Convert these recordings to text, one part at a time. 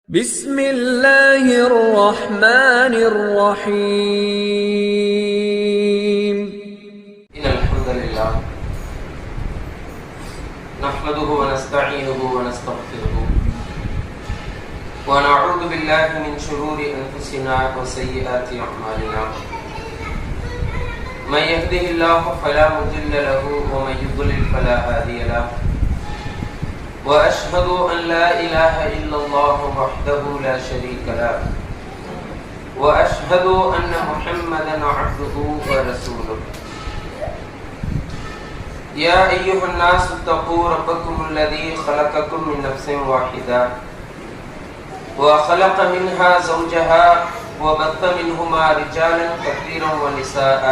بسم الله الرحمن الرحيم إن الحمد لله نحمده ونستعينه ونستغفره ونعوذ بالله من شرور أنفسنا وسيئات أعمالنا من يهده الله فلا مضل له ومن يضلل فلا هادي له وأشهد أن لا إله إلا الله وحده لا شريك له وأشهد أن محمدا عبده ورسوله يا أيها الناس اتقوا ربكم الذي خلقكم من نفس واحدة وخلق منها زوجها وبث منهما رجالا كثيرا ونساء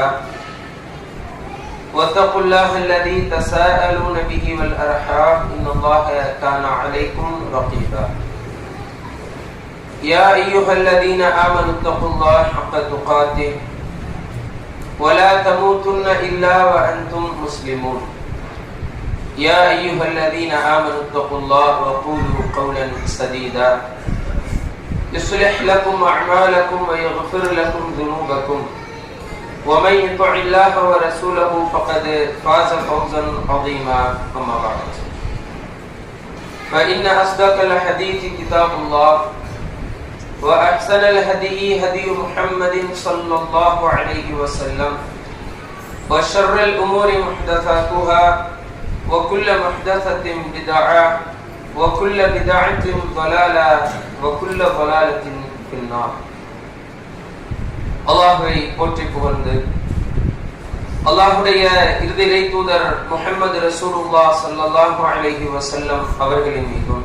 واتقوا الله الذي تساءلون به والأرحام إن الله كان عليكم رقيبا يا أيها الذين آمنوا اتقوا الله حق تقاته ولا تموتن إلا وأنتم مسلمون يا أيها الذين آمنوا اتقوا الله وقولوا قولا سديدا يصلح لكم أعمالكم ويغفر لكم ذنوبكم ومن يطع الله ورسوله فقد فاز فوزا عظيما أما بعد فإن أصدق الحديث كتاب الله وأحسن الهدي هدي محمد صلى الله عليه وسلم وشر الأمور محدثاتها وكل محدثة بدعة وكل بدعة ضلالة وكل ضلالة في النار. அல்லாஹ்வை போற்றி புகழ்ந்து அல்லாஹ்வுடைய இறுதி தூதர் முஹம்மது ரசூலுல்லாஹ் ஸல்லல்லாஹு அலைஹி வஸல்லம் அவர்களின் மீதும்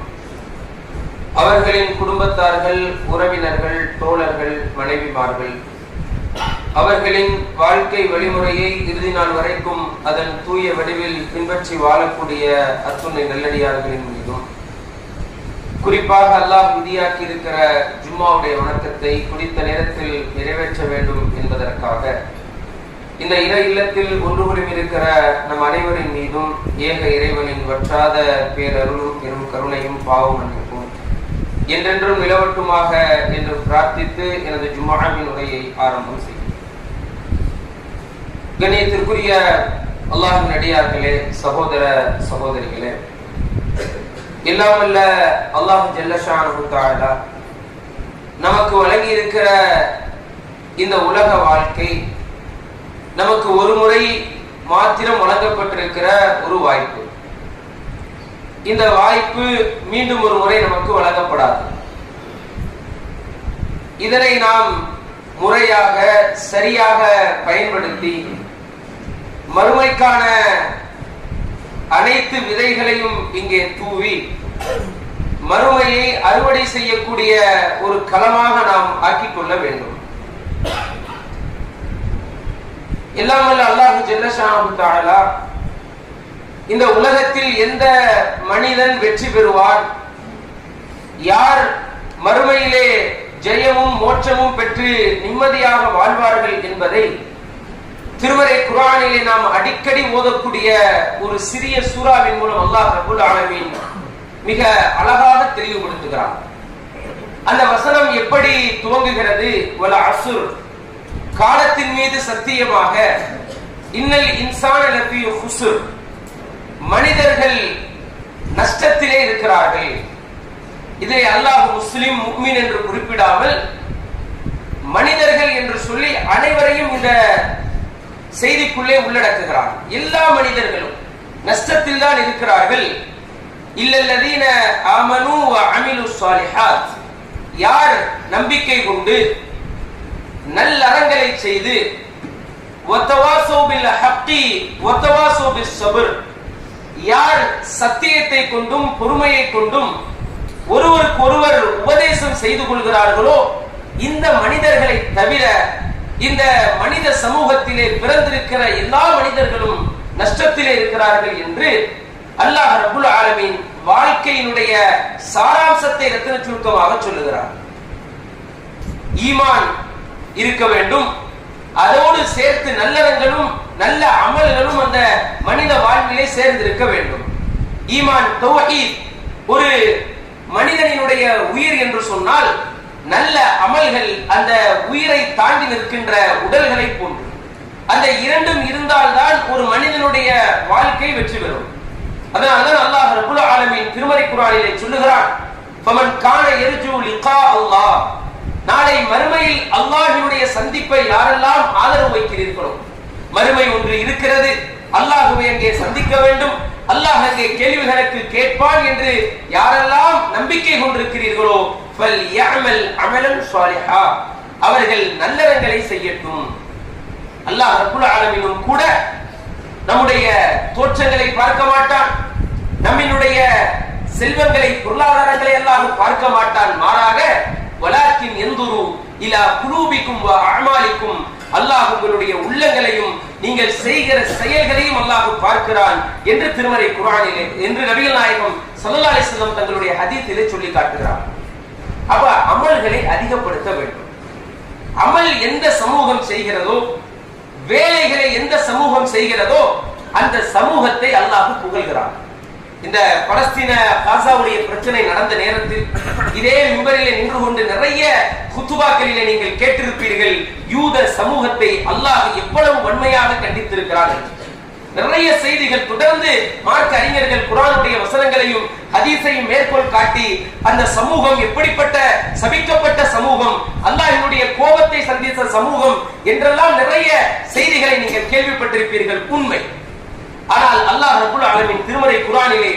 அவர்களின் குடும்பத்தார்கள், உறவினர்கள், தோழர்கள், மனைவிமார்கள், அவர்களின் வாழ்க்கை வழிமுறையை இறுதி நாள் வரைக்கும் அதன் தூய வடிவில் பின்பற்றி வாழக்கூடிய அத்துணை நல்லடியார்களின் மீதும் குறிப்பாக அல்லாஹ் விதியாக்கி இருக்கிற ஜும்மாவுடைய வணக்கத்தை குறித்த நேரத்தில் நிறைவேற்ற வேண்டும் என்பதற்காக இந்த இறை இல்லத்தில் ஒன்று குழுமிருக்கிற நம் அனைவரின் மீதும் ஏக இறைவனின் வற்றாத பேரருளும் எனும் கருணையும் பாவம் மன்னிப்பும் என்றென்றும் நிலவட்டுமாக என்று பிரார்த்தித்து எனது ஜும்மாவின் உரையை ஆரம்பம் செய்யும். கண்ணியத்திற்குரிய அல்லாஹ்வின் அடியார்களே, சகோதர சகோதரிகளே, இல்லாமல்ல அல்லாஹ் ஜல்ல ஷானஹு தஆலா நமக்கு வழங்கி இருக்கிற இந்த உலக வாழ்க்கை நமக்கு ஒரு முறை மாத்திரம் வழங்கப்பட்டிருக்கிற ஒரு வாய்ப்பு. இந்த வாய்ப்பு மீண்டும் ஒரு முறை நமக்கு வழங்கப்படாது. இதனை நாம் முறையாக சரியாக பயன்படுத்தி மறுமைக்கான அனைத்து விதைகளையும் இங்கே தூவி மறுமையை அறுவடை செய்யக்கூடிய ஒரு களமாக நாம் ஆக்கிக் கொள்ள வேண்டும். எல்லாம் வல்ல அல்லாஹ் ஜல்ல ஷானஹு தஆலா இந்த உலகத்தில் எந்த மனிதன் வெற்றி பெறுவார், யார் மறுமையிலே ஜெயமும் மோட்சமும் பெற்று நிம்மதியாக வாழ்வார்கள் என்பதை திருமறை குர்ஆனிலே நாம் அடிக்கடி ஓதக்கூடிய ஒரு சிறிய சூறாவின் மூலம் அல்லாஹ் ரப்பல் ஆலமீன் மிக அழகாக தெளிவுபடுத்துகிறார். அந்த வசனம் எப்படி துவங்குகிறது? வல அஸ்ர், காலத்தின் மீது சத்தியமாக, இன்னல் இன்சான லஃபீ ஹுஸ்ர், மனிதர்கள் நஷ்டத்திலே இருக்கிறார்கள். இதை அல்லாஹ் முஸ்லிம் முஃமின் என்று குறிப்பிடாமல் மனிதர்கள் என்று சொல்லி அனைவரையும் இந்த செய்திக்குள்ளே உள்ளடக்குகிறார். எல்லா மனிதர்களும் நஷ்டத்தில் தான் இருக்கிறார்கள். இல்லல்லதீன ஆமனூ வ அமிலுஸ் ஸாலிஹாத், யார் நம்பிக்கை கொண்டு நல்லறங்களை செய்து வதவாஸூ பில் ஹக்கி வதவாஸூ பிஸ் ஸப்ர், யார் சத்தியத்தை கொண்டும் பொறுமையை கொண்டும் ஒருவருக்கு ஒருவர் உபதேசம் செய்து கொள்கிறார்களோ, இந்த மனிதர்களை தவிர இந்த மனித சமூகத்திலே பிறந்திருக்கிற எல்லா மனிதர்களும் நஷ்டத்திலே இருக்கிறார்கள் என்று அல்லாஹ் ரப்புல் ஆலமீன் வாழ்க்கையினுடைய சாராம்சத்தை ரத்தின சுருக்கமாக சொல்லுகிறார். ஈமான் இருக்க வேண்டும், அதோடு சேர்த்து நல்லறங்களும் நல்ல அமல்களும் அந்த மனித வாழ்விலே சேர்ந்திருக்க வேண்டும். ஈமான் தௌஹீத், ஒரு மனிதனினுடைய உயிர் என்று சொன்னால் நல்ல அமல்கள் அந்த உயிரை தாண்டி நிற்கின்ற உடல்களை போன்று. அந்த இரண்டும் இருந்தால்தான் ஒரு மனிதனுடைய வாழ்க்கை வெற்றி பெறும். அதனால்தான் அல்லாஹ் ரப்புல் ஆலமீன் திருமறை குர்ஆனிலே சொல்லுகிறான், ஃபமன் கான யர்ஜு லிகா அல்லாஹ், நாளை மறுமையில் அல்லாஹ்வினுடைய சந்திப்பை யாரெல்லாம் ஆதரவு வைக்கிறீர்களோ, மறுமை ஒன்று இருக்கிறது, அல்லாஹ்வை அங்கே சந்திக்க வேண்டும், அல்லாஹ் அங்கே கேள்விகளுக்கு கேட்பான் என்று யாரெல்லாம் நம்பிக்கை கொண்டிருக்கிறீர்களோ, ஃபல்யஅமல் அமலன் ஸாலிஹா, அவர்கள் நல்லறங்களை செய்யட்டும். அல்லாஹ் ரப்புல் ஆலமீனும் கூட நம்முடைய தோற்றங்களை பார்க்க மாட்டான், நம்மினுடைய செல்வங்களை பொருளாதாரங்களை எல்லாம் பார்க்க மாட்டான். மாறாக வலாக்கின் யன்துரு இலா குலூபிக்கும் வ அஅமாலிக்கும், அல்லாஹ் உங்களுடைய உள்ளங்களையும் நீங்கள் செய்கிற செயல்களையும் அல்லாஹ் பார்க்கிறான் என்று திருமறை குர்ஆனிலே, என்று நபிகள் நாயகம் ஸல்லல்லாஹு அலைஹி வஸல்லம் தங்களுடைய ஹதீஸிலே சொல்லி காட்டுகிறார். அப்ப அமல்களை அதிகப்படுத்த வேண்டும். அமல் எந்த சமூகம் செய்கிறதோ, வேலைகளை எந்த சமூகம் செய்கிறதோ, அந்த சமூகத்தை அல்லாஹ் புகழ்கிறான். இந்த பலஸ்தீன காசாவுடைய பிரச்சனை நடந்த நேரத்தில் இதே மிம்பரிலே நின்று கொண்டு நிறைய குத்துபாக்களிலே நீங்கள் கேட்டிருப்பீர்கள், யூத சமூகத்தை அல்லாஹ் எவ்வளவு வன்மையாக கண்டித்திருக்கிறார்கள். நிறைய செய்திகள் தொடர்ந்து மார்க்க அறிஞர்கள் குர்ஆனுடைய வசனங்களையும் ஹதீஸையும் மேற்கோள் காட்டி அந்த சமூகம் எப்படிப்பட்ட சபிக்கப்பட்ட சமூகம், அல்லாஹ்வினுடைய கோபத்தை சந்தித்த சமூகம் என்றெல்லாம் நிறைய செய்திகளை நீங்கள் கேள்விப்பட்டிருப்பீர்கள். உண்மை. ஆனால் அல்லாஹ் ரப்புல் ஆலமீன் திருமறை குர்ஆனிலே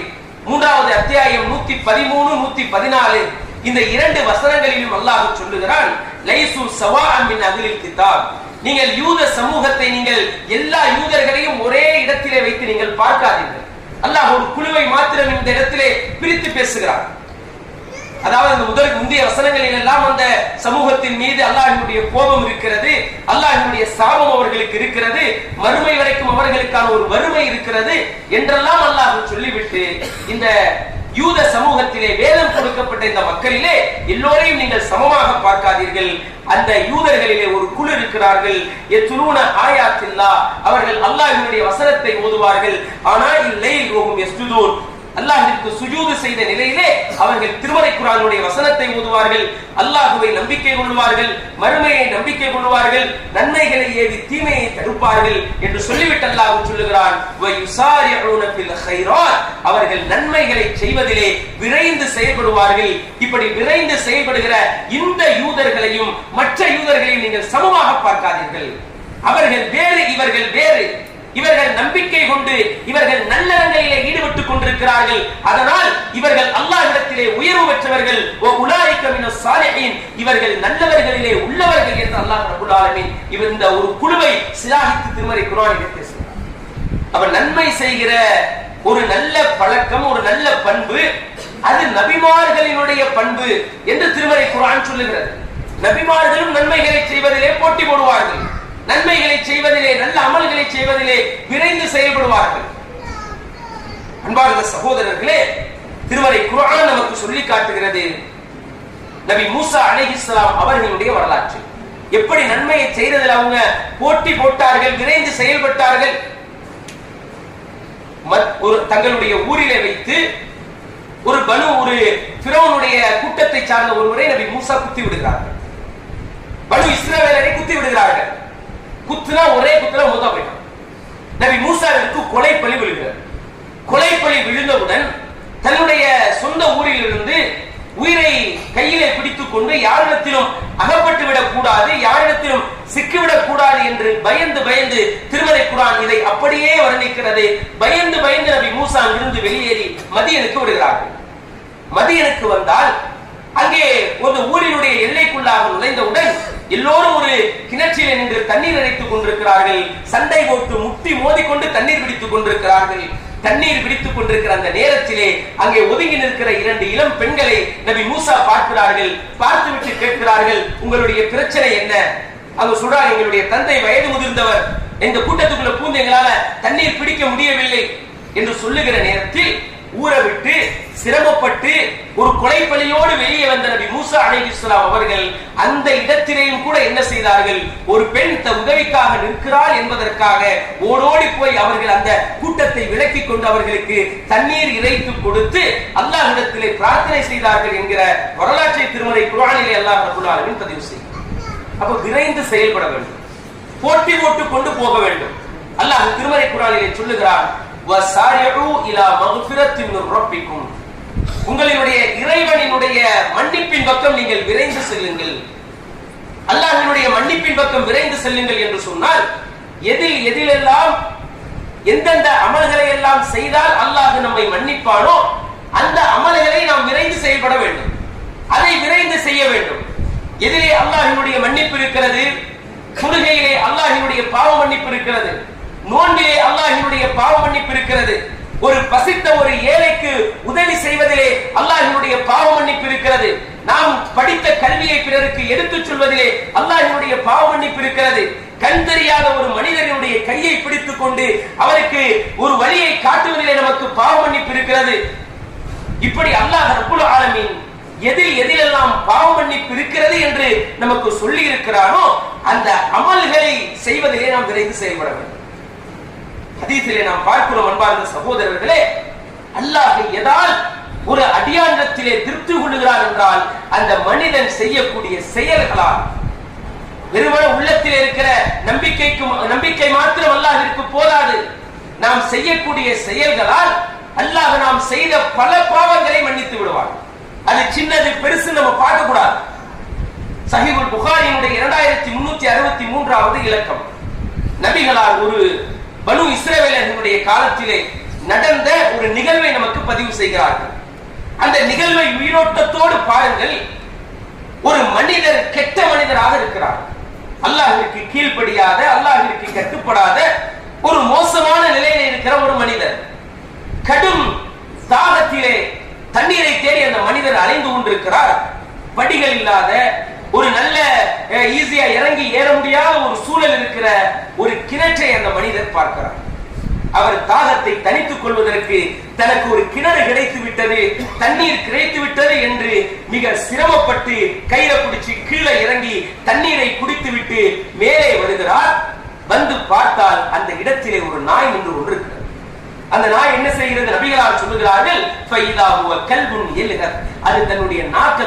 3வது அத்தியாயம் 113 114 இந்த இரண்டு வசனங்களிலும் அல்லாஹ் சொல்லுகிறான், லைசு சவாஅன் மின் அஹ்லில் கிதாப், நீங்கள் யூத சமூகத்தை நீங்கள் எல்லா யூதர்களையும் ஒரே இடத்திலே வைத்து நீங்கள் பார்க்காதீர்கள். அல்லாஹ் ஒரு குழுவை மாத்திரம் இந்த இடத்திலே பிரித்து பேசுகிறார். அதாவது அந்த முந்தைய வசனங்களில் எல்லாம் அந்த சமூகத்தின் மீது அல்லாஹ்வினுடைய கோபம் இருக்கிறது, அல்லாஹ்வினுடைய சாபம் அவர்களுக்கு இருக்கிறது, மறுமை வரைக்கும் அவர்களுக்கான ஒரு வறுமை இருக்கிறது என்றெல்லாம் அல்லாஹ் சொல்லிவிட்டு, இந்த யூத சமூகத்திலே வேதம் கொடுக்கப்பட்ட இந்த மக்களிலே எல்லோரையும் நீங்கள் சமமாக பார்க்காதீர்கள். அந்த யூதர்களிலே ஒரு குழு இருக்கிறார்கள், யத்லூன ஆயாத்தில்லாஹ், அவர்கள் அல்லாஹ்வினுடைய வசனத்தை ஓதுவார்கள், ஆனால் இல்லைல் வஹும் யஸ்ஜுதூன், அல்லாஹ்விற்கு சுஜூது செய்த நிலையிலே அவர்கள் திருமறை குர்ஆனுடைய வசனத்தை ஓதுவார்கள், அல்லாஹ்வை நம்பிக்கை கொள்வார்கள், மறுமையை நம்பிக்கை கொள்வார்கள், நன்மைகளை ஏவி தீமையை தடுப்பார்கள் என்று சொல்லிவிட்டு அல்லாஹ் சொல்லுகிறான், வ யுஸாரிஊன ஃபில் கைராத், அவர்கள் நன்மைகளை செய்வதிலே விரைந்து செயல்படுவார்கள். இப்படி விரைந்து செயல்படுகிற இந்த யூதர்களையும் மற்ற யூதர்களையும் நீங்கள் சமமாக பார்க்காதீர்கள். அவர்கள் வேறு, இவர்கள் வேறு. இவர்கள் நம்பிக்கை கொண்டு இவர்கள் நல்லறங்களிலே ஈடுபட்டுக் கொண்டிருக்கிறார்கள். அதனால் இவர்கள் அல்லாஹ்விடத்திலே உயர்வு பெற்றவர்கள். உலாயிக மினஸ் சாலிஹீன், இவர்கள் நல்லவர்களிலே உள்ளவர்கள் என்று அல்லாஹ் ரப்பல் ஆலமீன் இந்த ஒரு குழுவை சிலாகித்து திருமறை குர்ஆனிலே பேசுகிறார். அவர் நன்மை செய்கிற ஒரு நல்ல பழக்கம், ஒரு நல்ல பண்பு, அது நபிமார்களினுடைய பண்பு என்று திருமறை குர்ஆன் சொல்லுகிறது. நபிமார்களும் நன்மைகளை செய்வதிலே போட்டி போடுவார்கள், நன்மைகளை செய்வதிலே, நல்ல அமல்களை செய்வதிலே விரைந்து செயல்படுவார்கள். அன்பார்ந்த சகோதரர்களே, திருமறை குர்ஆன் நமக்கு சொல்லி காட்டுகிறது நபி மூசா அலைஹிஸ்ஸலாம் அவர்களுடைய வரலாற்று. எப்படி நன்மையை செய்ததில் அவங்க போட்டி போட்டார்கள், விரைந்து செயல்பட்டார்கள். ஒரு தங்களுடைய ஊரிலே வைத்து ஒரு ஃபிரௌனுடைய கூட்டத்தை சார்ந்த ஒருவரை நபி மூசா குத்தி விடுகிறார்கள். பனு இஸ்ரவேலரை குத்தி விடுகிறார்கள். குத்துனா ஒரே குத்துல மூத்தா போயிட்டான். நபி மூசாவிற்கு கொலைப்பழி விழுகிறது. கொலைப்பழி விழுந்தவுடன் தன்னுடைய சொந்த ஊரில் இருந்து உயிரை கையிலே பிடித்துக் கொண்டு யாரிடத்திலும் அகப்பட்டு விடக் கூடாது, யாரிடத்திலும் சிக்கிவிடக் கூடாது என்று பயந்து பயந்து திருமறை குர்ஆன் இதை அப்படியே வர்ணிக்கிறது. பயந்து பயந்து நபி மூசா இருந்து வெளியேறி மதியனுக்கு விடுகிறார்கள். மதியனுக்கு வந்தால் அங்கே ஒரு ஊரினுடைய எல்லைக்குள்ளாக நுழைந்தவுடன் எல்லோரும் ஒரு கிணற்றிலே நின்று தண்ணீர் அடித்துக் கொண்டிருக்கிறார்கள். சண்டை போட்டு முட்டி மோதிக்கொண்டு தண்ணீர் பிடித்துக் கொண்டிருக்கிறார்கள். தண்ணீர் பிடித்துக் கொண்டிருக்கிற அந்த நேரத்திலே அங்கே ஒதுங்கி நிற்கிற 2 இளம் பெண்களை நபி மூசா பார்க்கிறார்கள். பார்த்துவிட்டு கேட்கிறார்கள், உங்களுடைய பிரச்சனை என்ன? அவங்க சொல்றாங்க, எங்களுடைய தந்தை வயது முதிர்ந்தவர், இந்த கூட்டத்துக்குள்ள பூந்து எங்களால தண்ணீர் பிடிக்க முடியவில்லை என்று சொல்லுகிற நேரத்தில் ஊற விட்டு சிரமப்பட்டு ஒரு கொலைப்பலியோடு வெளியே வந்த நபி மூசா அலைஹிஸ்ஸலாம் அவர்கள் அந்த இடத்திலேயும் கூட என்ன செய்தார்கள்? ஒரு பெண் உதவிக்காக நிற்கிறாள் என்பதற்காக ஓடோடி போய் அவர்கள் அந்த கூட்டத்தை விலக்கிக் கொண்டு அவர்களுக்கு தண்ணீர் இறைத்து கொடுத்து அல்லாஹ்விடத்திலே பிரார்த்தனை செய்தார்கள் என்கிற வரலாற்றை திருமறை குர்ஆனிலே அல்லாஹ் ரப்பல் ஆலமீன் பதிவு செய்கிறார். அப்ப விரைந்து செயல்பட வேண்டும், போட்டி போட்டு கொண்டு போக வேண்டும். அல்லாஹ் திருமறை குர்ஆனிலே சொல்லுகிறார், வஸாரிஉ இலா மக்ஃபிரத்தின் மின் ரப்பிக்கும், உங்களுடைய இறைவனினுடைய மன்னிப்பின் பக்கம் நீங்கள் விரைந்து செல்லுங்கள். அல்லாஹ்வினுடைய மன்னிப்பின் பக்கம் விரைந்து செல்லுங்கள் என்று சொன்னால் எதிலெல்லாம் எந்தெந்த அமல்களை எல்லாம் செய்தால் அல்லாஹ் நம்மை மன்னிப்பானோ அந்த அமல்களை நாம் விரைந்து செயல்பட வேண்டும், அதை விரைந்து செய்ய வேண்டும். எதிலே அல்லாஹ்வினுடைய மன்னிப்பு இருக்கிறது? தொழுகையிலே அல்லாஹ்வினுடைய பாவ மன்னிப்பு இருக்கிறது, நோன்பிலே அல்லாஹ்வினுடைய பாவ மன்னிப்பு இருக்கிறது, ஒரு பசித்த ஒரு ஏழைக்கு உதவி செய்வதிலே அல்லாஹ்வினுடைய பாவ மன்னிப்பு இருக்கிறது, நாம் படித்த கல்வியை பிறருக்கு எடுத்துச் சொல்வதிலே அல்லாஹ்வினுடைய பாவ மன்னிப்பு இருக்கிறது, கண் தெரியாத ஒரு மனிதனுடைய கையை பிடித்துக் கொண்டு அவருக்கு ஒரு வழியை காட்டுவதிலே நமக்கு பாவ மன்னிப்பு இருக்கிறது. இப்படி அல்லாஹ் ரப்புல் ஆலமீன் எதிலெல்லாம் பாவ மன்னிப்பு இருக்கிறது என்று நமக்கு சொல்லி இருக்கிறானோ அந்த அமல்களை செய்வதிலே நாம் விரைந்து செயல்பட வேண்டும். ஹதீஸிலே நாம் பார்க்கிறோம் அன்பார்ந்த சகோதரர்களே, அல்லாஹ் எதால் ஒரு அடியாண்டத்திலே திருப்தி கொள்ளுகிறார் என்றால் அந்த மனிதன் செய்யக்கூடிய செயல்களால். வெறுமனே உள்ளத்தில் இருக்கிற நம்பிக்கை மாத்திரம் அல்லாஹ்விற்கு போதாது, நாம் செய்யக்கூடிய செயல்களால் அல்லாஹ் நாம் செய்த பல பாவங்களை மன்னித்து விடுவார். அது சின்னது பெருசு நம்ம பார்க்க கூடாது. சஹீஹுல் புகாரியினுடைய 2363வது இலக்கம் நபிகளால் ஒரு பனு இஸ்ரவேலர்களுடைய காலத்திலே நடந்த ஒரு நிகழ்வை நமக்கு பதிவு செய்கிறார்கள். அந்த நிகழ்வை உயிரோட்டத்தோடு பாருங்கள். ஒரு மனிதர் கெட்ட மனிதராக இருக்கிறார், அல்லாஹ்விற்கு கீழ்ப்படியாத, அல்லாஹ்விற்கு கட்டுப்படாத ஒரு மோசமான நிலையில இருக்கிற ஒரு மனிதர். கடும் தாகத்திலே தண்ணீரை தேடி அந்த மனிதர் அலைந்து கொண்டிருக்கிறார். படிகள் இல்லாத, ஒரு நல்ல ஈஸியா இறங்கி ஏற முடியாத ஒரு சூழல் இருக்கிற ஒரு கிணற்றை அந்த மனிதர் பார்க்கிறார். அவர் தாகத்தை தணித்துக் கொள்வதற்கு தனக்கு ஒரு கிணறு கிடைத்து விட்டது, தண்ணீர் கிடைத்து விட்டது என்று மிக சிரமப்பட்டு கையில பிடிச்சு கீழே இறங்கி தண்ணீரை குடித்து விட்டு மேலே வருகிறார். வந்து பார்த்தால் அந்த இடத்திலே ஒரு நாய் நின்று கொண்டிருக்கிறது. அந்த நாய் என்ன செய்கிறது? நபிகளார் சொல்லுகிறார்கள், அது தன்னுடைய நாக்க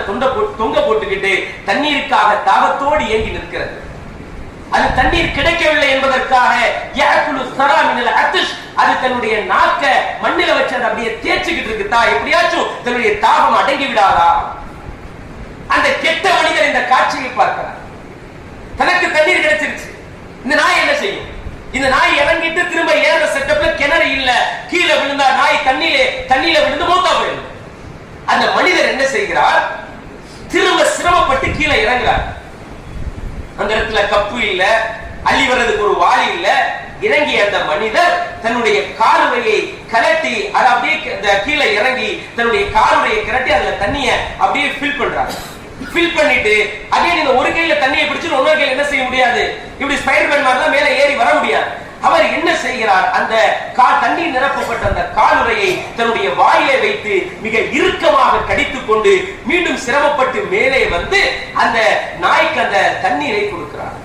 தொங்க போட்டுக்கிட்டு தண்ணீருக்காக தாகத்தோடு இயங்கி நிற்கிறது. அது தண்ணீர் கிடைக்கவில்லை என்பதற்காக அது தன்னுடைய நாக்க மண்ணில வச்சு அதை அப்படியே தேய்ச்சிக்கிட்டு இருக்குதா, எப்படியாச்சும் தன்னுடைய தாகம் அடங்கி விடாதா? அந்த கெட்ட மனிதர் இந்த காட்சியை பார்க்கிறார். தனக்கு தண்ணீர் கிடைச்சிருச்சு. இந்த நாய் என்ன செய்யும்? இந்த நாய் இறங்கிட்டு திரும்ப ஏற செட்டப்ல கிணறு இல்ல, கீழே விழுந்தா நாய் தண்ணியில விழுந்து மூத்தா போயிடும். அந்த மனிதர் என்ன செய்கிறார்? திரும்ப சிரமப்பட்டு கீழே இறங்குறார். அந்த இடத்துல கப்பு இல்ல, அள்ளி வர்றதுக்கு ஒரு வாளி இல்ல. இறங்கிய அந்த மனிதர் தன்னுடைய காலுறையை கலட்டி அதை அப்படியே கீழே இறங்கி தன்னுடைய காலுறையை கலட்டி அதுல தண்ணிய அப்படியே ஃபில் பண்றாரு. ஃபில் பண்ணிட்டு அதே நீங்க ஒரு கையில தண்ணியை பிடிச்சு இன்னொரு கையில என்ன செய்ய முடியாது, இப்படி ஸ்பைடர்மேன் மாதிரி மேல ஏறி வர முடியாது. அவர் என்ன செய்கிறார்? அந்த தண்ணீர் நிரப்பப்பட்ட அந்த காலுறையை தன்னுடைய வாயிலை வைத்து மிக இறுக்கமாக கடித்துக் கொண்டு மீண்டும் சிரமப்பட்டு மேலே வந்து அந்த நாய்க்கு அந்த தண்ணீரை கொடுக்கிறார்.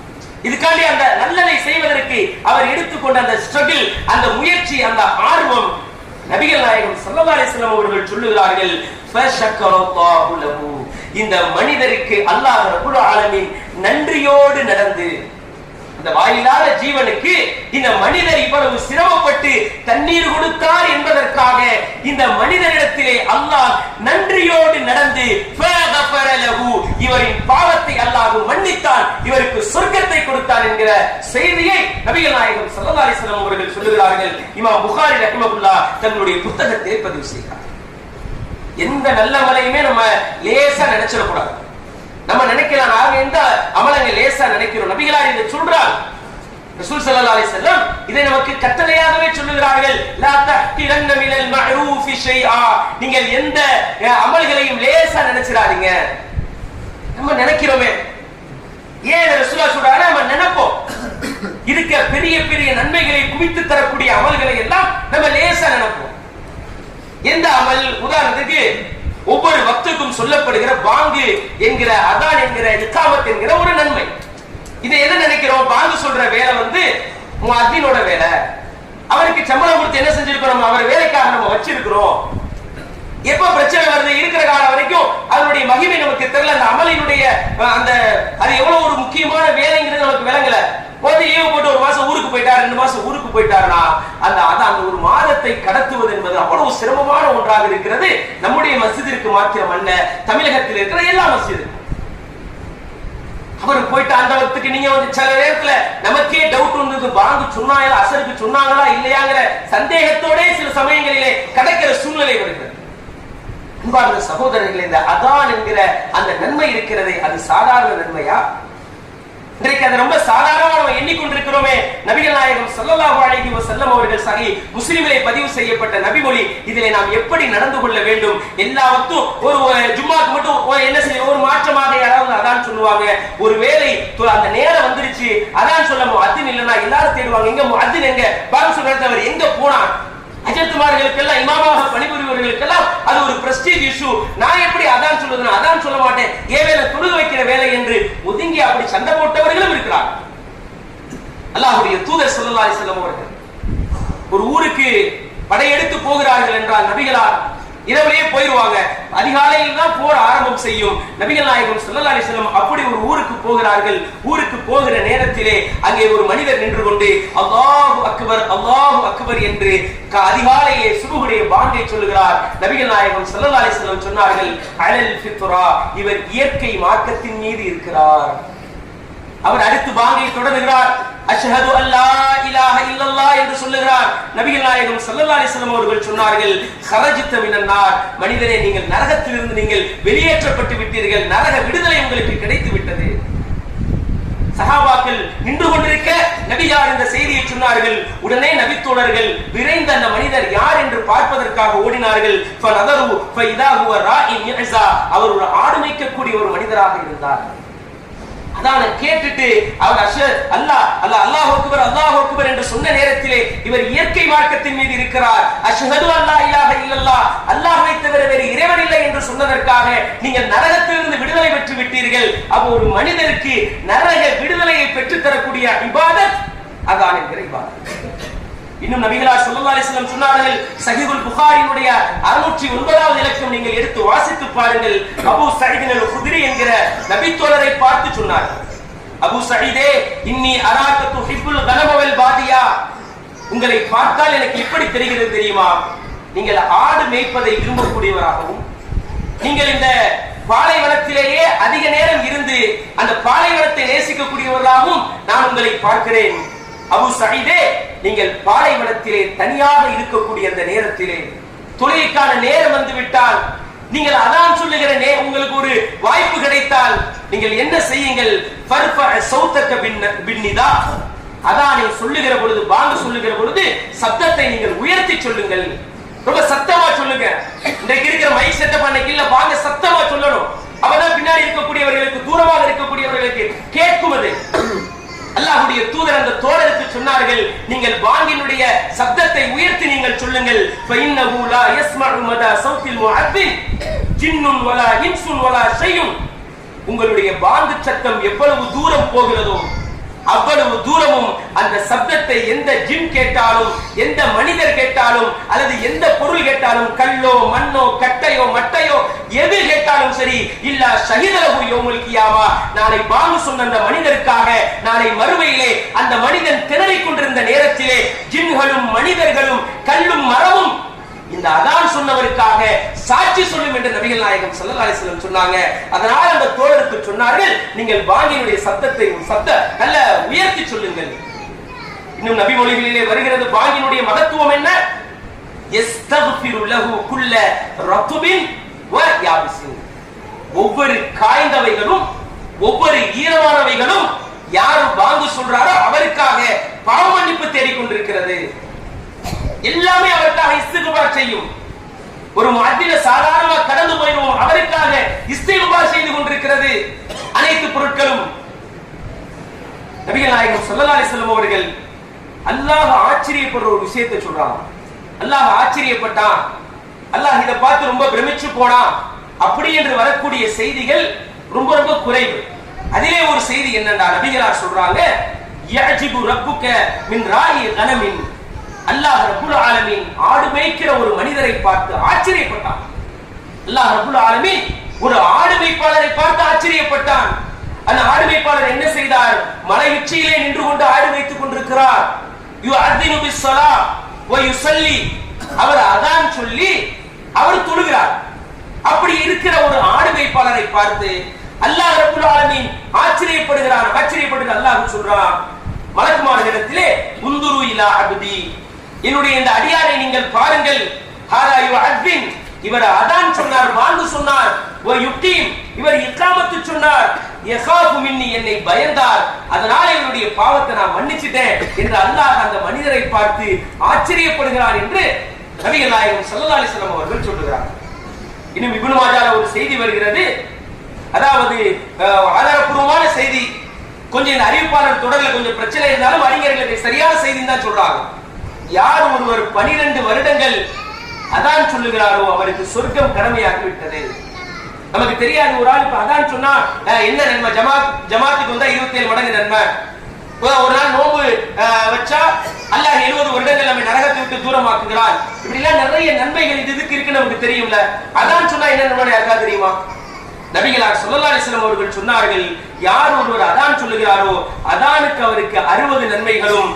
இதுக்காண்டி அந்த நல்லதை செய்வதற்கு அவர் எடுத்துக்கொண்ட அந்த ஸ்ட்ரகிள், அந்த முயற்சி, அந்த ஆர்வம், நபிகள் நாயகம் ஸல்லல்லாஹு அலைஹி வஸல்லம் அவர்கள் சொல்லுகிறார்கள், ஃபஷக்கரல்லாஹு லஹு, இந்த மனிதருக்கு அல்லாஹ் ரப்புல் ஆலமீன் நன்றியோடு நடந்து, அந்த வாயில்லாத ஜீவனுக்கு இந்த மனிதர் இவ்வளவு சிரமப்பட்டு தண்ணீர் கொடுத்தார் என்பதற்காக இந்த மனிதனிடத்திலே அல்லாஹ் நன்றியோடு நடந்து இவரின் பாவத்தை அல்லாஹ் மன்னித்தான், இவருக்கு சொர்க்கத்தை கொடுத்தான் என்கிற செய்தியை நபிகள் நாயகம் ஸல்லல்லாஹு அலைஹி வஸல்லம் அவர்கள் சொல்லுகிறார்கள். இமாம் புகாரி ரஹ்மத்துல்லாஹ் தன்னுடைய புத்தகத்தை பதிவு செய்கிறார். எந்த நல்ல மலையுமே நம்ம லேசா நினைச்சிடக்கூடாது. நம்ம நினைக்கலாம், நாங்க எந்த அமலங்க லேசா நினைக்கிறோம். நபிகளார் இதை சொல்றார். ரசூல் ஸல்லல்லாஹு அலைஹி வஸல்லம் இதை நமக்கு கட்டளையாகவே சொல்லுகிறார்கள். லா தஹ்கிரன்ன மினல் மஅரூஃபி ஷைஆ, நீங்கள் எந்த அமல்களையும் லேசா நினைச்சிராதீங்க. நம்ம நினைக்கிறோமே, ஏன் ரசூலுல்லாஹ் சொல்றாங்க? நம்ம நினைப்போம் இருக்க பெரிய பெரிய நன்மைகளை குவித்து தரக்கூடிய அமல்களை எல்லாம் நம்ம லேசா நினைப்போம். எந்த அமல்? உதாரணத்துக்கு ஒவ்வொரு வக்துக்கும் சொல்லப்படுகிற பாங்கு என்கிற அதான் என்கிற இக்காமத் என்கிற ஒரு நன்மை. இதை என்ன நினைக்கிறோம்? பாங்கு சொல்ற வேலை முஅத்தினோட வேலை. அவருக்கு சம்பளம் கொடுத்து என்ன செஞ்சிருக்கிறோம்? அவர் வேலைக்காக நம்ம வச்சிருக்கிறோம். எப்ப பிரச்சனை வருது இருக்கிற காலம் வரைக்கும் அதனுடைய மகிமை நமக்கு தெரியல. அந்த அமலினுடைய அது எவ்வளவு ஒரு முக்கியமான வேலைங்கிறது நமக்கு விளங்கல. ஏவு போட்டு ஒரு மாசம் ஊருக்கு போயிட்டார், 2 மாசம் ஊருக்கு போயிட்டாருன்னா அந்த ஒரு மாதத்தை கடத்துவது என்பது அவ்வளவு சிரமமான ஒன்றாக இருக்கிறது. நம்முடைய மஸ்ஜிதிற்கு மாத்திரம் அல்ல, தமிழகத்தில் இருக்கிற எல்லா மஸ்ஜிதுக்கும். அவர் போயிட்டு அந்த வக்துக்கு நீங்க சில நேரத்துல நமக்கே டவுட் வந்தது, பாங்கு சொன்னாங்களா அசருக்கு சொன்னாங்களா இல்லையாங்கிற சந்தேகத்தோட சில சமயங்களிலே கிடைக்கிற சூழ்நிலை வருகிறது. அன்பார்ந்த சகோதரர்களே, இந்த அதான் என்கிற அந்த நன்மை இருக்கிறதே, அது சாதாரண நன்மையா? இன்றைக்கு அது ரொம்ப சாதாரணமா நம்ம எண்ணிக்கொண்டிருக்கிறோமே. நபிகள் நாயகம் ஸல்லல்லாஹு அலைஹி வஸல்லம் அவர்கள் சஹீஹ் முஸ்லிமிலே பதிவு செய்யப்பட்ட நபிமொழி, இதிலே நாம் எப்படி நடந்து கொள்ள வேண்டும்? எல்லாவற்றும் ஒரு ஜும்மாக்கு மட்டும் என்ன செய்ய ஒரு மாற்றமாக யாராவது அதான் சொல்லுவாங்க. ஒருவேளை அந்த நேரம் வந்துருச்சு, அதான் சொல்ல முஅத்தின் இல்லைன்னா எல்லாரும் தேடுவாங்க, எங்க முஅத்தின் எங்க, பாங்கு சொல்றது அவர் எங்க போனான்? அஜத்துமார்களுக்கெல்லாம் இமாமாக பணிபுரிவர்களுக்கெல்லாம் அது ஒரு பிரஸ்டீஜ் இஷ்யூ. நான் எப்படி அதான் சொல்லுது, நான் அதான் சொல்ல மாட்டேன், ஏவேல தொழுக வைக்கிற வேலை என்று ஒதுங்கி அப்படி சண்டை போட்டவர்களும் இருக்கிறார். அல்லாஹ்வுடைய தூதர் ஸல்லல்லாஹு அலைஹி வஸல்லம் அவர்கள் ஒரு ஊருக்கு படையெடுத்து போகிறார்கள் என்றால் நபிகளார் இரவிலேயே போயிருவாங்க. அதிகாலையில் தான் போர் ஆரம்பம் செய்யும். நபிகள் நாயகம் ஸல்லல்லாஹு அலைஹி வஸல்லம் அப்படி ஒரு ஊருக்கு போகிறார்கள். ஊருக்கு போகிற நேரத்திலே அங்கே ஒரு மனிதர் நின்று கொண்டு அல்லாஹு அக்பர் அல்லாஹு அக்பர் என்று அதிகாலையிலே சுபஹுடைய பாங்கை சொல்லுகிறார். நபிகள் நாயகம் ஸல்லல்லாஹு அலைஹி வஸல்லம் சொன்னார்கள், அலல் ஃபித்ரா, இவர் இயற்கை மார்க்கத்தின் மீது இருக்கிறார். அவர் அடுத்து பாங்கை தொடர்கிறார், அஷ்ஹது அல்லா இலாஹ இல்லல்லாஹ் என்று சொல்லுகிறார். நபிகள் நாயகம் ஸல்லல்லாஹு அலைஹி வஸல்லம் அவர்கள் சொன்னார்கள், கரஜித மினன் நார், மனிதரே நீங்கள் நரகத்திலிருந்து நீங்கள் வெளியேற்றப்பட்டு விட்டீர்கள், நரக விடுதலை உங்களுக்கு கிடைத்து விட்டது. சஹாபாக்கள் நின்று கொண்டிருக்க நபியார் இந்த செய்தியை சொன்னார்கள். உடனே நபித்தோழர்கள் விரைந்த அந்த மனிதர் யார் என்று பார்ப்பதற்காக ஓடினார்கள். ஃபனதரு ஃபைதா ஹுவ ராஇன் யஸா, அவர் ஒரு ஆடு மேய்க்கக்கூடிய ஒரு மனிதராக இருந்தார். அதான கேட்டுட்டு அவர் அல்லாஹ் அல்லாஹ் அல்லாஹு அக்பர் அல்லாஹு அக்பர் என்று சொன்ன நேரத்திலே இவர் இயற்கை மார்க்கத்தின் மீது இருக்கிறார். அஷ்ஹது அல்லா இலாஹ இல்லல்லாஹ், அல்லாஹ்வை தவிர வேறு இறைவன் இல்லை என்று சொன்னதற்காக நீங்கள் நரகத்திலிருந்து விடுதலை பெற்று விட்டீர்கள். அப்போ ஒரு மனிதருக்கு நரக விடுதலையை பெற்று தரக்கூடிய இபாதத் அதான் என்கிற இபாதத். இன்னும் நபிகளார் ஸல்லல்லாஹு அலைஹி வஸல்லம் சொன்னார்கள், சஹீஹுல் புகாரியினுடைய 609வது இலக்கம் நீங்கள் எடுத்து வாசித்து பாருங்கள். அபூ சயீத் அல் குத்ரி என்கிற நபித்தோழரை பார்த்து சொன்னார்கள், அபூ சயீதே இன்னி அராக துஹிப்புல் கனம வல் பாதியா, உங்களை பார்த்தால் எனக்கு எப்படி தெரிகிறது தெரியுமா? நீங்கள் ஆடு மேய்ப்பதை விரும்பக்கூடியவராகவும், நீங்கள் இந்த பாலைவனத்திலேயே அதிக நேரம் இருந்து அந்த பாலைவனத்தை நேசிக்கக்கூடியவர்களாகவும் நான் உங்களை பார்க்கிறேன். அபூ சயீதே, நீங்கள் பாலைவனத்திலே தனியாக இருக்கக்கூடிய அந்த நேரத்திலே தொழுகைக்கான நேரம் வந்து விட்டால், நீங்கள் அதான் சொல்லுகிற உங்களுக்கு ஒரு வாய்ப்பு கிடைத்தால் நீங்கள் என்ன செய்யுங்கள்? ஃபர்ஃபஅ ஸௌதக பின்னிதா, அதானை சொல்லுகிற பொழுது, பாங்கு சொல்லுகிற பொழுது சத்தத்தை நீங்கள் உயர்த்தி சொல்லுங்கள், ரொம்ப சத்தமா சொல்லுங்க. இன்றைக்கு இருக்கிற மைக் செட்டப் அன்னைக்கு இல்ல, பாங்க சத்தமா சொல்லணும். அப்பதான் பின்னாடி இருக்கக்கூடியவர்களுக்கு, தூரமாக இருக்கக்கூடியவர்களுக்கு கேட்கும். அது அல்லாஹ்வுடைய தூதர் அந்த தோழருக்கு சொன்னார்கள், நீங்கள் பாங்கினுடைய சப்தத்தை உயர்த்தி நீங்கள் சொல்லுங்கள். ஃபஇன்னஹு லா யஸ்மஉ மதா ஸௌத்தில் முஅத்தின் ஜின்னுன் வலா இன்சுன் வலா ஷையுன், உங்களுடைய பாங்கு சத்தம் எவ்வளவு தூரம் போகிறதோ அவ்வளவு தூரமும் அந்த சப்தத்தை எந்த ஜின் கேட்டாலும், எந்த மனிதர் கேட்டாலும், அல்லது எந்த பொருள் கேட்டாலும், கல்லோ மண்ணோ கட்டையோ மட்டையோ எது கேட்டாலும் சரி, இல்லா ஷஹீதலஹு யௌமுல் கியாமா, நாளை பாங்கு சொன்ன அந்த மனிதருக்காக நாளை மறுமையிலே அந்த மனிதன் திணறிக் கொண்டிருந்த நேரத்திலே ஜின்களும் மனிதர்களும் கல்லும் மரமும் இந்த அதான் சொன்னவருக்காக சாட்சி சொல்லும் என்று நபிகள் நாயகம் ஸல்லல்லாஹு அலைஹி வஸல்லம் சொன்னாங்க. அதனால அந்த தோழருக்கு சொன்னார்கள், நீங்கள் பாங்கினுடைய சத்தத்தை நல்ல உயர்த்தி சொல்லுங்கள். இன்னும் நபி மொழிகளிலே வருகிறது பாங்கினுடைய மகத்துவம் என்ன? யஸ்தக்ஃபிரு லஹு குல்ல ரத்பின் வ யாபிசின், ஒவ்வொரு காய்ந்தவைகளும் ஒவ்வொரு ஈரமானவைகளும் யார் பாங்கு சொல்றாரோ அவருக்காக பாவ மன்னிப்பு தேடிக் கொண்டிருக்கிறது. எல்லாமே அவருக்காக இஸ்திக்பார் செய்யும். ஒரு முஅத்தின சாதாரணமா கடந்து போயிடுவோம், அவருக்காக இஸ்திக்பார் செய்து கொண்டிருக்கிறது அனைத்து பொருட்களும். நபிகள் நாயகம் ஸல்லல்லாஹு அலைஹி வஸல்லம் அவர்கள் அல்லாஹ் ஆச்சரியப்படுற ஒரு விஷயத்தை சொல்றாங்க. அல்லாஹ் ஆச்சரியப்பட்டான், அல்லாஹ் இதை பார்த்து ரொம்ப பிரமிச்சு போனா அப்படி என்று வரக்கூடிய செய்திகள் ரொம்ப ரொம்ப குறைவு. அதிலே ஒரு செய்தி என்னன்னா, நபிகளார் சொல்றாங்க, யஅஜிபு ரப்புக மின் ராயி கனமின், அல்லாஹ் ரப்புல் ஆலமீன் ஆடு மேய்க்கிற ஒரு மனிதரை பார்த்து ஆச்சரியப்பட்டான். அல்லாஹ் ரப்புல் ஆலமீன் ஒரு ஆடு மேய்ப்பாளரை பார்த்து ஆச்சரியப்பட்டான். அந்த ஆடு மேய்ப்பாளர் என்ன செய்தார்? மலை உச்சியிலே நின்று கொண்டு ஆடு மேய்த்துக் கொண்டிருக்கிறார். யுஅத்தினு பிஸ்ஸலா வ யுஸல்லி, அவர் அதான் சொல்லி அவர் தொழுகிறார். அப்படி இருக்கிற ஒரு ஆடு மேய்ப்பாளரை பார்த்து அல்லாஹ் ரப்புல் ஆலமீன் ஆச்சரியப்படுகிறார். ஆச்சரியப்பட்டு அல்லாஹ் சொல்றான், மலக்குமார்களிடத்திலே, உந்துரு இலா அப்தி, என்னுடைய இந்த அடியாரை நீங்கள் பாருங்கள். ஹாதா யுஅத்தின், இவர் அதான் சொன்னார், வாங்கு சொன்னார். வ யுக்தீம், இவர் இக்ராமத்து சொன்னார். யகாஃபு மின்னி, என்னை பயந்தார், அதனால இவருடைய பாவத்தை நான் மன்னிச்சிட்டேன் என்று அல்லாஹ் அந்த மனிதரை பார்த்து ஆச்சரியப்படுகிறார் என்று நபிகள் நாயகம் ஸல்லல்லாஹு அலைஹி வஸல்லம் அவர்கள் சொல்லுகிறார். இன்னும் இப்னு மாஜால ஒரு செய்தி வருகிறது, அதாவது ஆதாரப்பூர்வமான செய்தி. கொஞ்சம் இந்த அறிவிப்பாளர் தொடர்ல கொஞ்சம் பிரச்சனை இருந்தாலும் அறிஞர்கள் சரியான செய்தி தான் சொல்றாங்க. யார் ஒருவர் 12 வருடங்கள் அதான் சொல்லுகிறாரோ அவருக்கு சொர்க்கம் கடமையாகி விட்டது. நமக்கு தெரியாது, ஒரு ஆள் இப்ப அதான் சொன்னா என்ன நன்மை, ஜமாத்துக்கு வந்தா 27 மடங்கு நன்மை, ஒரு நாள் நோம்பு வச்சா அல்லாஹ் 70 வருடங்கள் நம்மை நரகத்தை விட்டு தூரமாக்குகிறான், இப்படி எல்லாம் நிறைய நன்மைகள் இதுக்கு இருக்கு நமக்கு தெரியும்ல. அதான் சொன்னா என்ன நன்மை யாருக்கா தெரியுமா? நபிகளார் ஸல்லல்லாஹு அலைஹி வஸல்லம் அவர்கள் சொன்னார்கள், யார் ஒருவர் அதான் சொல்லுகிறாரோ அதானுக்கு அவருக்கு 60 நன்மைகளும்,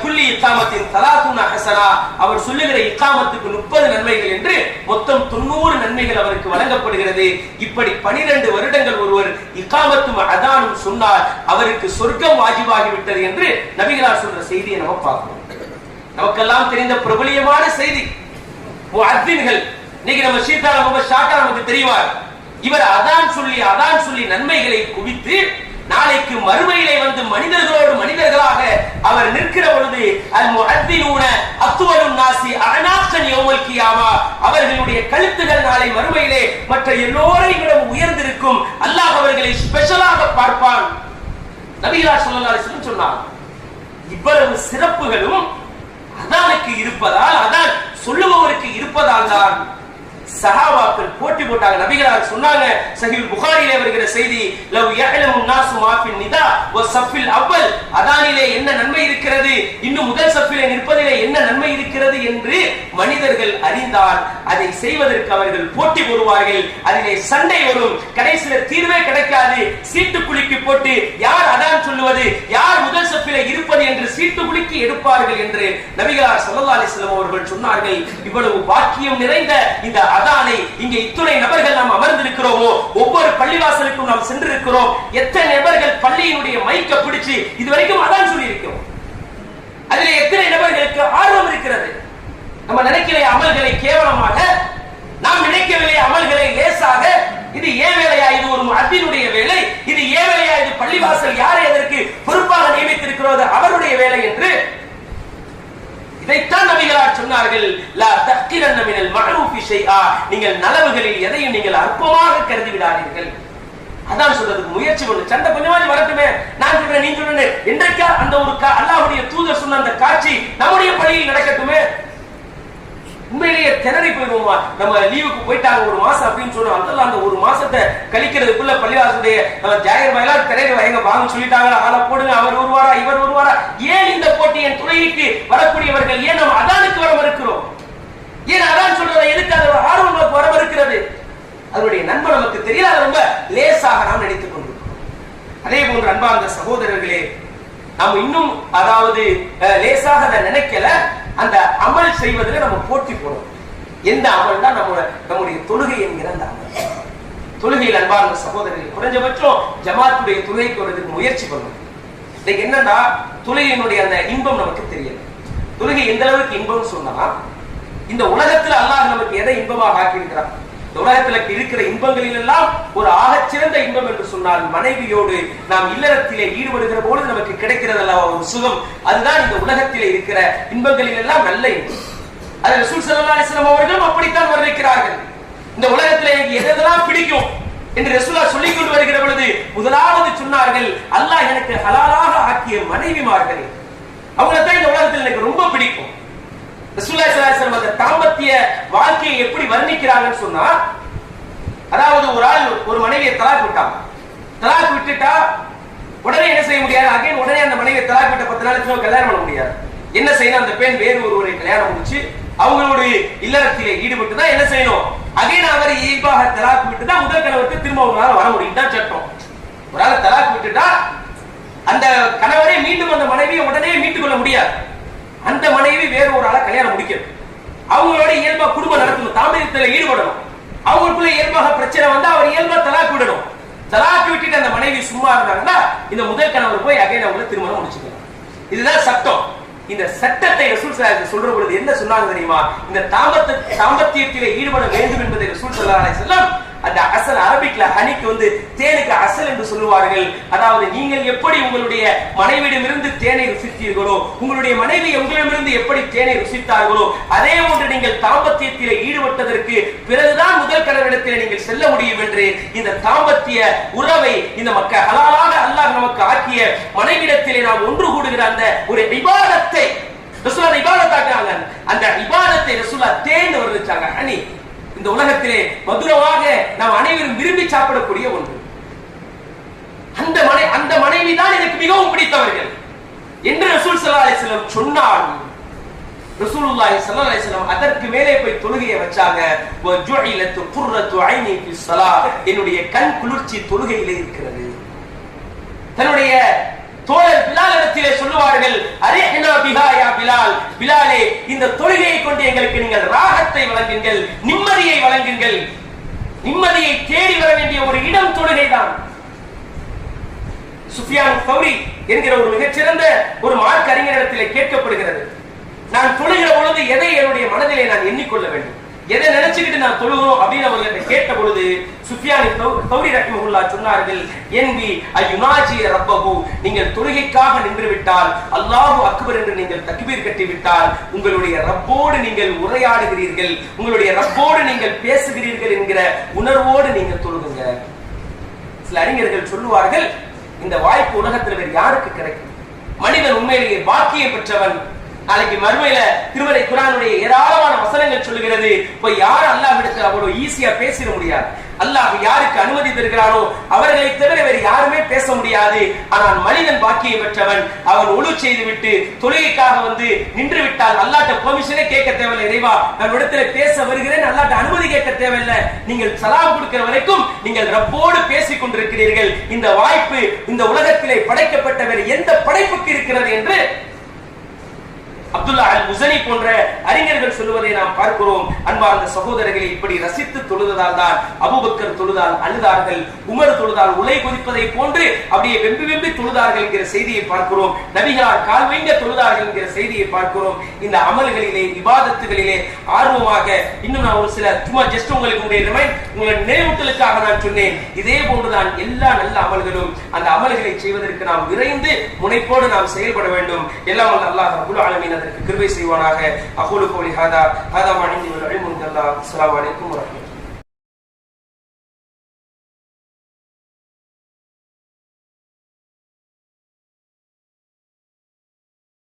குல்லி இக்காமத்தின் 30 ஹஸனா, அவர் சொல்லுகிற இக்காமத்துக்கு 30 நன்மைகள் என்று மொத்தம் 90 நன்மைகள் அவருக்கு வழங்கப்படுகிறது. இப்படி 12 வருடங்கள் ஒருவர் இக்காமத்தும் அதானும் சொன்னார், அவருக்கு சொர்க்கம் வாஜிபாகி விட்டது என்று நபிகளார் சொல்ற செய்தியை நம்ம பார்க்கிறோம். நமக்கெல்லாம் தெரிந்த பிரபலியமான செய்தி, முஅத்தின்கள். இன்னைக்கு நம்ம ஷீட்டால ரொம்ப ஷாக்கா நமக்கு தெரிவார். இவர் அதான் சொல்லி நன்மைகளை குவித்து நாளைக்கு மறுமையிலே வந்து மனிதர்களாக அவர் நிற்கிற பொழுது அல் முஅத்தினூன அத்வலுன் நாசி அனாஃபன் யௌமல் கியாமா, அவர்களுடைய கழுத்துகள் நாளை மறுமையிலே மற்ற எல்லோரையும் விட உயர்ந்திருக்கும். அல்லாஹ் அவர்களை ஸ்பெஷலாக பார்ப்பான். நபிகளார் ஸல்லல்லாஹு அலைஹி வஸல்லம் சொன்னார். இவ்வளவு சிறப்புகளும் அதானுக்கு இருப்பதால், அதான் சொல்லுபவருக்கு இருப்பதால் தான் சஹாபாக்கள் போட்டி போட்டாங்க. நபிகளார் சொன்னாங்க, சஹீஹ் புகாரியிலே வருகிற செய்தி, லவ் யஅலமு நாஸு மா ஃபில் நிதா வ ஸஃபில் அவ்வல், அதானிலே என்ன நன்மை இருக்கிறது, இன்னும் முதல் சஃபிலே நிற்பதிலே என்ன நன்மை இருக்கிறது என்று மனிதர்கள் அறிந்தால் அதை செய்வதற்கு அவர்கள் போட்டி போடுவார்கள். அதிலே சண்டை வரும், கடைசியில் தீர்வே கிடைக்காது. சீட்டு குலுக்கி போட்டு யார் அதான் சொல்லுவது, யார் முதல் சஃபிலே இருப்பது என்று சீட்டு குலுக்கி எடுப்பார்கள் என்று நபிகளார் ஸல்லல்லாஹு அலைஹி வஸல்லம் அவர்கள் சொன்னார்கள். இவ்வளவு பாக்கியம் நிறைந்த இந்த அதானை இங்கே இத்துணை நபர்கள் நாம் அமர்ந்திருக்கிறோமோ, ஒவ்வொரு பள்ளிவாசலுக்கும் நாம் சென்றிருக்கிறோம். எத்தனை நபர்கள் பள்ளியினுடைய மைக்க பிடிச்சு இதுவரைக்கும் அதான் சொல்லி இருக்கிறோம். அதிலே எத்தனை நபர்களுக்கு ஆர்வம் இருக்கிறது? நம்ம நினைக்கிற அமல்களை கேவலமாக, நாம் நினைக்கவில்லை அமல்களை லேசாக. இது ஏன் வேலையா, இது ஒரு முஅத்தினுடைய வேலை, இது ஏன் வேலையா, இது பள்ளிவாசல் யாரை அதற்கு பொறுப்பாக நியமித்திருக்கிறோம் அவருடைய வேலை என்று இதைத்தான் நபிகளார் சொன்னார்கள். லா தஹ்கிரன்ன மினல் மஅரூஃபி ஷைஆ, நீங்கள் நலவுகளில் எதையும் நீங்கள் அற்பமாக கருதி விடாதீர்கள். அதான் சொல்றதுக்கு முயற்சி பண்ணு. சண்டை கொஞ்சமாவது வரட்டுமே, நான் சொல்றேன் நீ சொல்றேன் என்றைக்கா அந்த ஒரு அல்லாஹ்வுடைய தூதர் சொன்ன அந்த காட்சி நம்முடைய பள்ளியில் நடக்கட்டுமே. உண்மையிலேயே திணறி போயிடுவோமா? நம்ம லீவுக்கு போயிட்டாங்க ஒரு மாசம் அப்படின்னு சொன்னோம், அந்த ஒரு மாசத்தை கழிக்கிறதுக்குள்ள பள்ளிவாசலுடைய ஜாகிர் பாயெல்லாம் திரையில வைங்க வாங்க சொல்லிட்டாங்க, ஆளை போடுங்க, அவர் வருவாரா இவர் வருவாரா. ஏன் இந்த போட்டி? என் துறைக்கு வரக்கூடியவர்கள் ஏன் நம்ம அதானுக்கு வர மறுக்கிறோம்? ஏன் அதான் சொல்றத எதுக்கு அதோட ஆர்வம் நமக்கு வர மறுக்கிறது? அதனுடைய நன்மை நமக்கு தெரியல, ரொம்ப லேசாக நாம் நினைத்துக் கொண்டிருக்கிறோம். அதே போன்று அன்பார்ந்த சகோதரர்களே, நாம் இன்னும் அதாவது லேசாக அதை நினைக்கல, அந்த அமல் செய்வதில் நம்ம போட்டி போடும். எந்த அமல் தான் நம்முடைய தொழுகை என்கிற அந்த அமல். தொழுகையில் அன்பார்ந்த சகோதரர்கள் குறைஞ்சபட்சம் ஜமாத்துடைய தொழுகைக்கு வரதுக்கு முயற்சி பண்ணும். இன்னைக்கு என்னன்னா, தொழுகையினுடைய அந்த இன்பம் நமக்கு தெரியல. தொழுகை எந்த அளவுக்கு இன்பம் சொன்னா, இந்த உலகத்துல அல்லாஹ் நமக்கு எதை இன்பமாக ஆக்கி இருக்கிறான்? இந்த உலகத்துல இருக்கிற இன்பங்களில் எல்லாம் ஒரு ஆகச்சிறந்த இன்பம் என்று சொன்னால் மனைவியோடு நாம் இல்லறத்திலே ஈடுபடுகிற பொழுது நமக்கு கிடைக்கிறது அல்லவா ஒரு சுகம். அதுதான் இந்த உலகத்திலே இருக்கிற இன்பங்களில் எல்லாம் நல்ல இன்பம். அது ரசூல் ஸல்லல்லாஹு அலைஹி வஸல்லம் அவர்களும் அப்படித்தான் வர்ணிக்கிறார்கள். இந்த உலகத்திலே எதெல்லாம் பிடிக்கும் என்று ரசூலுல்லாஹ் சொல்லிக் கொண்டு வருகிற பொழுது முதலாவது சொன்னார்கள், அல்லாஹ் எனக்கு ஹலாலாக ஆக்கிய மனைவிமார்கள், அவங்களை தான் இந்த உலகத்தில் எனக்கு ரொம்ப பிடிக்கும். ரசூலுல்லாஹி ஸல்லல்லாஹு அலைஹி வஸல்லம் அந்த தாம்பத்திய வாழ்க்கையை எப்படி வர்ணிக்கிறாங்கன்னு சொன்னா, அதாவது ஒரு ஆள் ஒரு மனைவியை தலாக் விட்டான். தலாக் விட்டுட்டா உடனே என்ன செய்ய முடியாது? அகைன் உடனே அந்த மனைவியை தலாக் விட்ட 10 நாளைக்கு கல்யாணம் பண்ண முடியாது. என்ன செய்யணும்? அந்த பெண் வேறு ஒருவரை கல்யாணம் முடிச்சு அவங்களோட இல்லறத்திலே ஈடுபட்டு தான் என்ன செய்யணும்? அகைன் அவர் இயல்பாக தலாக் விட்டு தான் முதல் கணவருக்கு திரும்ப அவங்களால வர முடியும். தான் சட்டம். ஒரு ஆள் தலாக் விட்டுட்டா அந்த கணவரை மீண்டும் அந்த மனைவியை உடனே மீட்டுக் கொள்ள முடியாது. அந்த மனைவி வேறு ஒரு ஆளை கல்யாணம் முடிக்கணும். அவங்களோட இயல்பா குடும்பம் நடத்தணும், தாம்பத்தியத்தில் ஈடுபடணும். அவங்களுக்குள்ள இயல்பாக பிரச்சனை வந்தா அவர் இயல்பா தலாக் விடணும். தலாக் விட்டுட்டு அந்த மனைவி சும்மா இருந்தாங்கன்னா இந்த முதல் கணவர் போய் அகைன் அவங்களை திருமணம் முடிச்சுக்கலாம். இதுதான் சட்டம். இந்த சட்டத்தை ரசூல் ஸல்லல்லாஹு அலைஹி வஸல்லம் சொல்ற பொழுது என்ன சொன்னாங்க தெரியுமா? இந்த தாம்பத்தியத்திலே ஈடுபட வேண்டும் என்பதை ரசூல் ஸல்லல்லாஹு அலைஹி வஸல்லம் அந்த அசல் அரபிக்ல ஹனிக்கு தேனுக்கு அசல் என்று சொல்லுவார்கள். அதாவது நீங்கள் எப்படி உங்களுடைய மனைவியிடமிருந்து தேனை ருசித்தீர்களோ, உங்களுடைய மனைவி உங்களிடமிருந்து எப்படி தேனை ருசித்தார்களோ, அதே போன்று நீங்கள் தாம்பத்தியத்திலே ஈடுபட்டதற்கு பிறகுதான் முதல் கணவனிடத்திலே நீங்கள் செல்ல முடியும் என்று இந்த தாம்பத்திய உறவை இந்த மக்கள் ஹலாலாக அல்லாஹ் நமக்கு ஆக்கிய மனைவிடத்திலே நாம் ஒன்று கூடுகிற அந்த ஒரு இபாதத்தை ரசூலுல்லாஹ் இபாதத்தாக்குறாங்க. அந்த இபாதத்தை ரசூலுல்லாஹ் தேன் வர்ணிச்சாங்க. ஹனி இந்த உலகத்திலே மதுரமாக நாம் அனைவரும் விரும்பி சாப்பிடக்கூடிய ஒன்று. அந்த மனைவி தான் எனக்கு மிகவும் பிடித்தவர்கள் என்று ரசூல் ஸல்லல்லாஹு அலைஹி வஸல்லம் சொன்னார். ரசூலுல்லாஹி ஸல்லல்லாஹு அலைஹி வஸல்லம் அதற்கு மேலே போய் தொழுகையை வச்சாங்க. வஜுஇலத்து குர்ரத்து ஐனி ஃபிஸ் ஸலாத், என்னுடைய கண் குளிர்ச்சி தொழுகையிலே இருக்கிறது. தன்னுடைய தோழர் பிலால் இடத்திலே சொல்லுவார்கள், அரிஹ்னா பிஹா யா பிலால், பிலாலே இந்த தொழுகையை கொண்டு எங்களுக்கு நீங்கள் ராகத்தை வழங்குங்கள், நிம்மதியை வழங்குங்கள். நிம்மதியை தேடி வர வேண்டிய ஒரு இடம் தொழுகைதான். சுஃபியான் தௌரி என்கிற ஒரு மிகச்சிறந்த ஒரு மார்க்க அறிஞரிடத்திலே கேட்கப்படுகிறது, நான் தொழுகிற பொழுது எதை என்னுடைய மனதிலே நான் எண்ணிக்கொள்ள வேண்டும், எதை நினைச்சுக்கிட்டு நான் தொழுகிறோம் அப்படின்னு அவர்களை கேட்ட பொழுது சுஃபியான் தௌரி ரஹிமஹுல்லாஹ் சொன்னார்கள், என்பி அயுனாஜி ரப்பஹு, நீங்கள் தொழுகைக்காக நின்று விட்டால், அல்லாஹு அக்பர் என்று நீங்கள் தக்பீர் கட்டி விட்டால், உங்களுடைய ரப்போடு நீங்கள் உரையாடுகிறீர்கள், உங்களுடைய ரப்போடு நீங்கள் பேசுகிறீர்கள் என்கிற உணர்வோடு நீங்கள் தொழுகுங்க. சில அறிஞர்கள் சொல்லுவார்கள், இந்த வாய்ப்பு உலகத்தில் வேறு யாருக்கு கிடைக்கும்? மனிதன் உண்மையிலேயே பாக்கியம் பெற்றவன். நாளைக்கு மறுமையில திருமறை குர்ஆனுடைய ஏராளமான வசனங்கள் சொல்லுகிறது, போய் யார் அல்லாஹ்விடத்தில் அவ்வளவு ஈஸியா பேசிட முடியாது. அல்லாஹ் யாருக்கு அனுமதி தருகிறானோ அவர்களை தவிர வேறு யாருமே பேச முடியாது. ஆனால் மனிதன் பாக்கியம் பெற்றவன். அவன் ஒழு செய்து விட்டு தொழுகைக்காக நின்று விட்டால் அல்லாஹ்ட்ட பெர்மிஷனே கேட்க தேவையில்லை. இறைவா நான் இடத்துல பேச வருகிறேன், அல்லாஹ்ட்ட அனுமதி கேட்க தேவையில்லை. நீங்கள் சலாம் கொடுக்கிற வரைக்கும் நீங்கள் ரப்போடு பேசிக் கொண்டிருக்கிறீர்கள். இந்த வாய்ப்பு இந்த உலகத்திலே படைக்கப்பட்ட வேறு எந்த படைப்புக்கு இருக்கிறது என்று அப்துல்லா அல் முஸனி போன்ற அறிஞர்கள் சொல்லுவதை நாம் பார்க்கிறோம். அன்பார்ந்த சகோதரர்களை, இப்படி ரசித்து தொழுததால் தான் அபூபக்கர் தொழுதால் அழுதார்கள், உமர் தொழுதால் உலை கொதிப்பதை போன்று அப்படியே வெம்பி வெம்பி தொழுதார்கள் என்கிற செய்தியை பார்க்கிறோம். நபிகளார் கால் வைங்க தொழுதார்கள் என்கிற செய்தியை பார்க்கிறோம். இந்த அமல்களிலே இபாதத்துகளிலே ஆர்வமாக இன்னும் நான் ஒரு சில சும்மா ஜஸ்ட் உங்களுடைய நினைவூட்டலுக்காக நான் சொன்னேன். இதே போன்றுதான் எல்லா நல்ல அமல்களும். அந்த அமல்களை செய்வதற்கு நாம் விரைந்து முனைப்போடு நாம் செயல்பட வேண்டும். எல்லாம் அல்லாஹ் ரப்புல் ஆலமீன் அதற்கு கிருபை செய்வானாக. அகூலு கௌலி ஹாதா மா இன்தி வல் இல்மு இன்தல்லாஹ். அஸ்ஸலாமு அலைக்கும் வரஹ்மத்துல்லாஹி.